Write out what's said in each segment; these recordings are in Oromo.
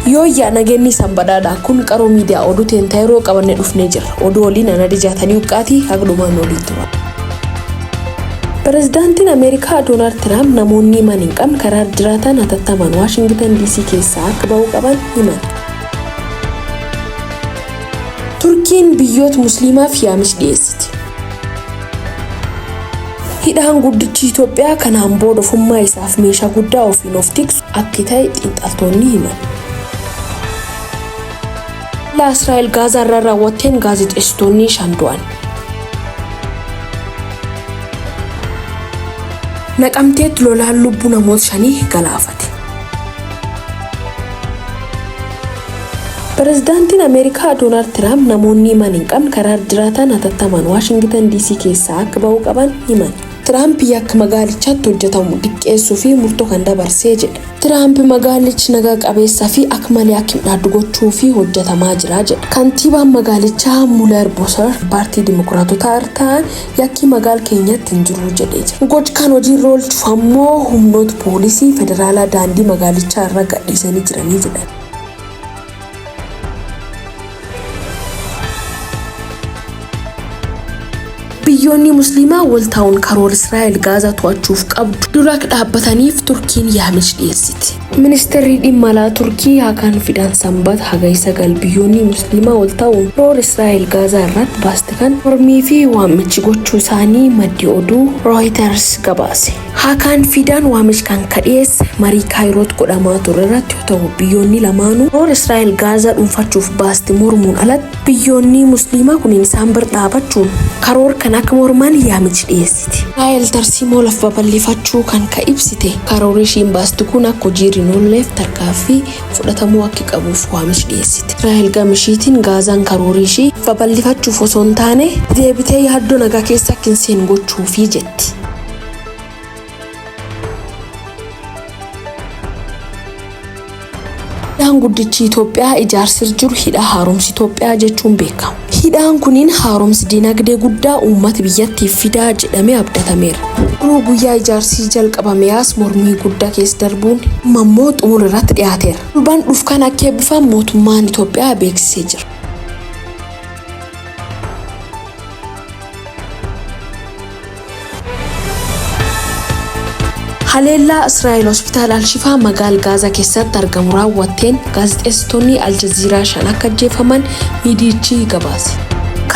Yooyyaa nageenyi sanbadaadha kun qaroo miidiyaa oduu teentaayiroo qabanne dhufnee jira. Oduu waliin ana dijaatanii uqqaatii haqlumaan waliin tura. Pirezidaantiin Ameerikaa Doonaald Tiraamp namoonni mana hin qabne karaa jiraatan hatattamaan Waashingitan DC keessaa akka bahuu qaban himan. Turkiin biyyoota musliimaaf yaamicha dhiyeessiti. Hidhaan guddichi Itoophiyaa kanaan booda ofummaa isaaf meeshaa guddaa ofiin of tiksu akka ta'e xiinxaltoonni himan. Haleellaa Israa'el Gaazaa irraa raawwatteen gaazexeessitoonni 5 du'an. Naqamteetti lolaan lubbuu namoota 5 galaafate. Pirezidaantiin Ameerikaa Doonaald Tiraamp namoonni mana hin qabne karaa jiraatan hatattamaan Waashingitan DC keessaa akka bahuu qaban himan. Tiraamp yakka magaalichaatti hojjetamu diqqeessuu fi murtoo kan dabarsee jedha. Tiraamp magaalichi nagaa qabeessaa fi akka malee akka hin dhaaddu gochuu fi hojjetamaa jira jedha. Kantiibaan magaalichaa Muller Bosar paartii Dimokiraatotaa ta'an yakki magaala keenyatti hin jiru jedhee jira. Gochi kan hojiirra oolchuuf ammoo humnoota poolisii federaalaa daandii magaalichaa irra gadhiisanii jiranii jedhan. Biyyoonni musliimaa wal ta'uun karoora Israa'el Gaazaa to'achuuf qabdu dura dhaabbataniif Turkiin yaamicha dhiyeessiti. Ministeerri dhimma alaa Turkii Hakan Fidan Sanbata hagayya 9 biyyoonni musliimaa wal ta'uun karoora Israa'el Gaazaa irratti baaste kan mormii fi waamicha gochuu isaanii maddi oduu Reuters gabaase. Hakan Fidan waamicha kan dhiyeesse marii Kaayirootti godhamaa ture irratti yoo ta'u biyyoonni lamaanuu karoora Israa'el Gaazaa dhuunfachuuf baaste mormuun alatti biyyoonni musliimaa kunneen isaan bira dhaabachuun karoora kan akka morman yaamicha dhiyeessiti. Israa'el tarsiimoo lafa babal'ifachuu kan ibsite karoorri ishiin baastu kun akka hojiirra oolleef tarkaanfii fudhatamuu akka qabuuf waamicha dhiyeessiti. Israa'el gamishiitiin Gaazaan karoorri ishii babal'ifachuuf osoo hin taane deebitee yaaddoo nagaa keessa akka hin seenne gochuufi jetti. Hidhaan guddichi Itoophiyaa ijaarsir jiru hidha haaromsa Itoophiyaa jechuun beekama. Hidhaan kuniin haaromsa dinagdee guddaa uummata biyyattiif fidaa jedhamee abdatameera. Guyyaa ijaarsi jalqabameas mormii guddaa keessa darbuun ammoo xumura irratti dhiyaateera. Dhulbaan dhufkan akka eebbifamu mootummaan Itoophiyaa beeksisee jira. Haleellaa Israa'el hospitaala Al-Shifaa magaala Gaazaa keessatti argamu raawwatteen gaazexeessitoonni Al-Jazeeraa 5 akka ajjeefaman miidiyichi gabaase.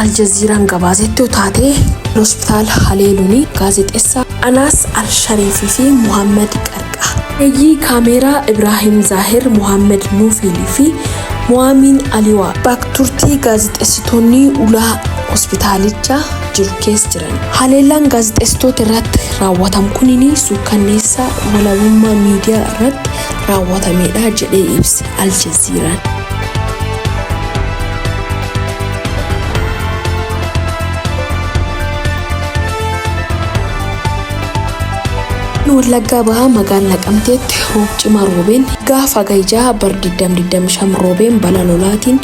Al-Jazeeraan gabaasetti taatee hospitaala haleeluun gaazexeessaa Anas Al-Shariifii fi Muhammad Qarqaa. Eeyyii kaameeraa Ibrahim Zahir, Muhammad Nuufilii fi Mu'aamin Aliwaa bakka turtii gaazexeessitoonni ulaa hospitaalichaa jiru keessa jiran. Haleellaan gaazexeessitoota irratti raawwatamu kunini suukkanneessaa walabummaa miidiyaa irratti raawwatamedha jedhee ibse Al-Jazeeraan. Wallaggaa bahaa magaalaa Naqamteetti roobcima roobeen gaafa gayyaa bar 2025 roobeen balaa lolaatiin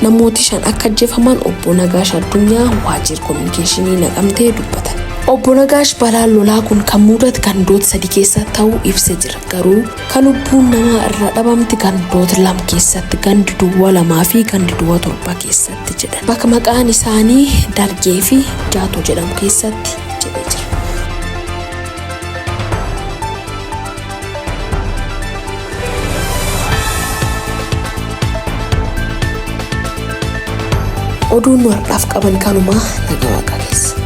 namooti 5 akka ajjeefaman obbo Nagaash Addunyaa waajjira kominikeeshinii Naqamtee dubbatan. Obbo Nagaash balaa lolaa kun kan mudate gandoota 3 keessatti ta'uu ibsee jira. Garuu kan lubbuun namaa irra dhabamti gandoota 2 keessatti, gandi duwwaa 2 fi gandi duwwaa 7 keessatti jedhan. Bakka maqaan isaanii Dargee fi Jaatoo jedhamu keessatti jedhee jira. Oduun warraaf qaban kanuma nagaa Waaqa keessa.